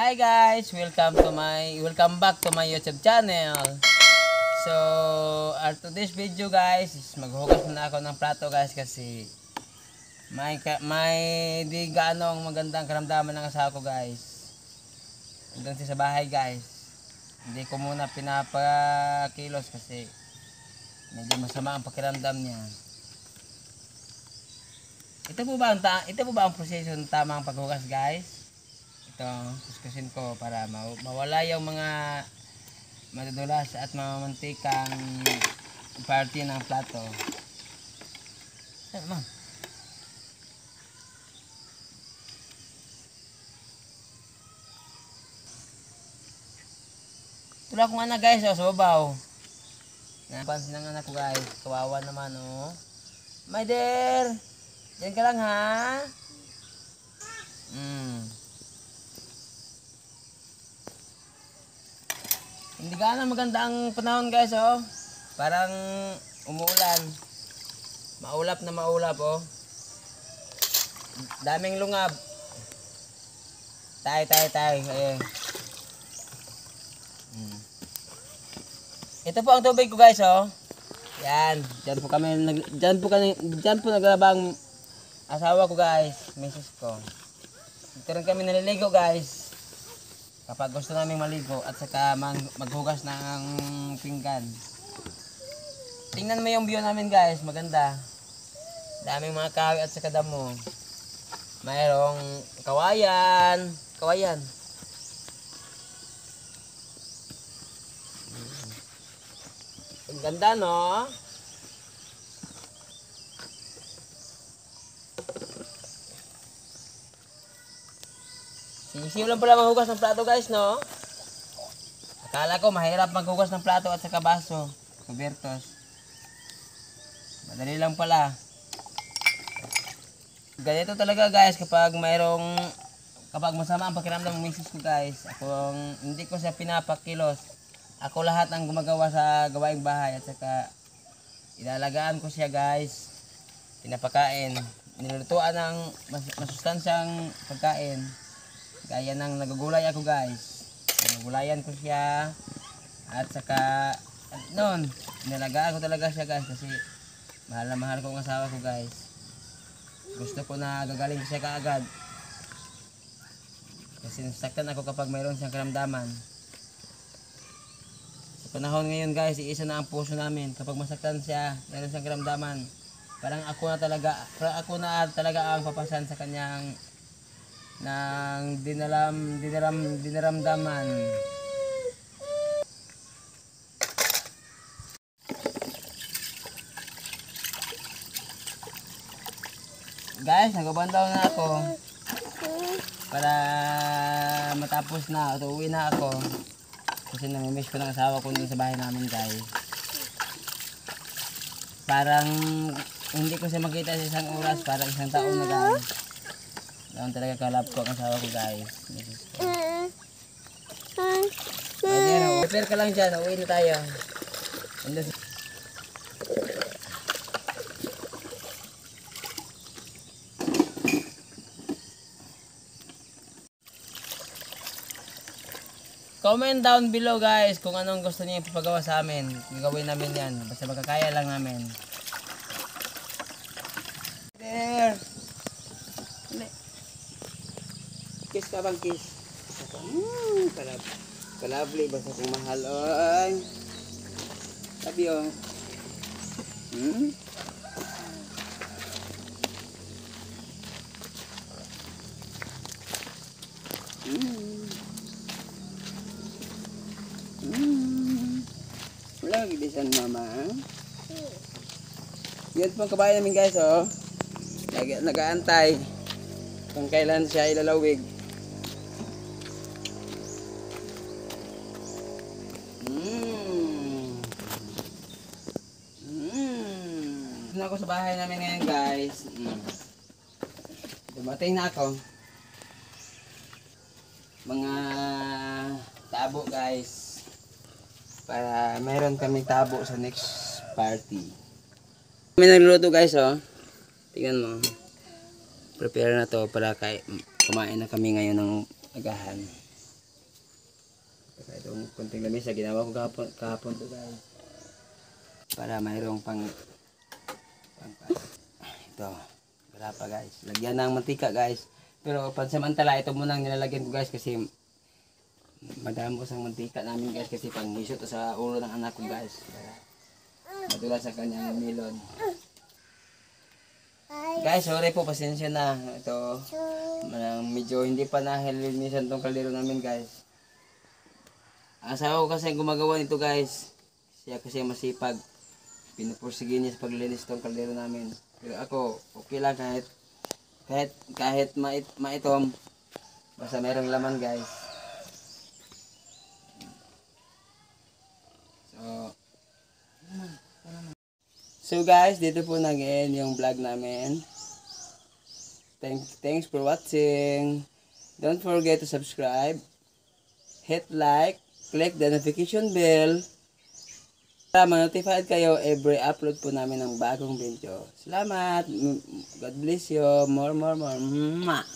Hi guys, welcome back to my YouTube channel. So, today's video guys is maghugas na ako ng plato guys kasi may di gaanong magandang karamdaman ng asawa ko guys. Hanggang sa bahay guys. Hindi ko muna pinapakilos kasi medyo masama ang pakiramdam niya. Ito po ba ang proseso ng tamang paghugas guys? Ito, kuskusin ko para mawala yung mga madudulas at mamamantikang party ng plato. Ano? Tula kong anak guys, sa babaw. Napansin ng anak ko guys, kawawa naman oh. My dear, diyan ka lang ha. Hindi ka na maganda ang panahon guys oh. Parang umuulan. Maulap na maulap oh. Daming lungab. Tay. Ayan. Ito po ang tubig ko guys oh. Yan, diyan po naglabang asawa ko guys, misis ko. Dito rin kami naliligo guys. Kapag gusto namin maligo at saka maghugas ng pinggan. Tingnan mo yung view namin guys, maganda. Daming mga kahoy at saka damo. Mayroong kawayan. Ang ganda no? Sisiw lang pala maghugas ng plato guys no? Akala ko mahirap maghugas ng plato at saka baso. Kubertos. Madali lang pala. Ganito talaga guys kapag masama ang pakiramdam ng misis ko guys. Hindi ko siya pinapakilos. Ako lahat ang gumagawa sa gawaing bahay at saka ilalagaan ko siya guys. Pinapakain. Nilulutuan ng masustansyang pagkain. Gaya ng nagugulay ako guys. Nagugulayan ko siya. At saka noon, nilalagaan ko talaga siya guys kasi mahal na mahal ko ang asawa ko guys. Gusto ko na gagaling siya kaagad. Kasi nasaktan ako kapag mayroon siyang karamdaman. Sa panahon ngayon guys, iisa na ang puso namin. Kapag masaktan siya, mayroon siyang karamdaman. Parang ako na talaga ang papasan sa kanyang ng dinaramdaman. Guys, nagabandaw na ako para matapos na at uwi na ako kasi namimiss ko ng asawa ko dun sa bahay namin guys. Parang hindi ko siya makita sa isang oras, parang isang taon na guys. Doon talaga kalap ko ang asawa ko guys. Ayan, prepare ka lang dyan. Uwi na tayo. Comment down below guys kung anong gusto niyo ipapagawa sa amin. Gagawin namin yan. Basta magkakaya lang namin. There. Kiss ka bang kiss? Kalabli basta kung mahal oy. Sabi oh. Wala gidisan mama. Yan po ang kabayan namin guys oh. Nag-aantay kung kailan siya ilalawig. Na ako sa bahay namin ngayon guys. Dumating na ako. Mga tabo guys. Para mayroon kami tabo sa next party. Kami nagluluto guys oh. Tingnan mo. Prepare na to para kumain na kami ngayon ng agahan. Saka itong kunting lamisa, ginawa ko kahapon to guys. Para mayroong pang ito. Wala pa guys. Lagyan ng mantika guys. Pero pansamantala, ito munang nilalagyan ko guys kasi madami ko sa mantika namin guys kasi pang hisot sa ulo ng anak ko guys. Matulas sa kanyang melon. Guys, sorry po, pasensya na. Ito, medyo hindi pa nahilinisan tong kaldero namin guys. Asawa ko kasi gumagawa nito guys. Siya kasi masipag. Pinupursige niya sa paglilinis tong kaldero namin. Pero ako, okay lang kahit maitom. Basta mayroong laman guys. So guys, dito po nag-end yung vlog namin. Thanks for watching. Don't forget to subscribe, hit like, click the notification bell para ma-notified kayo every upload po namin ng bagong video. Salamat. God bless you. More. Mwah.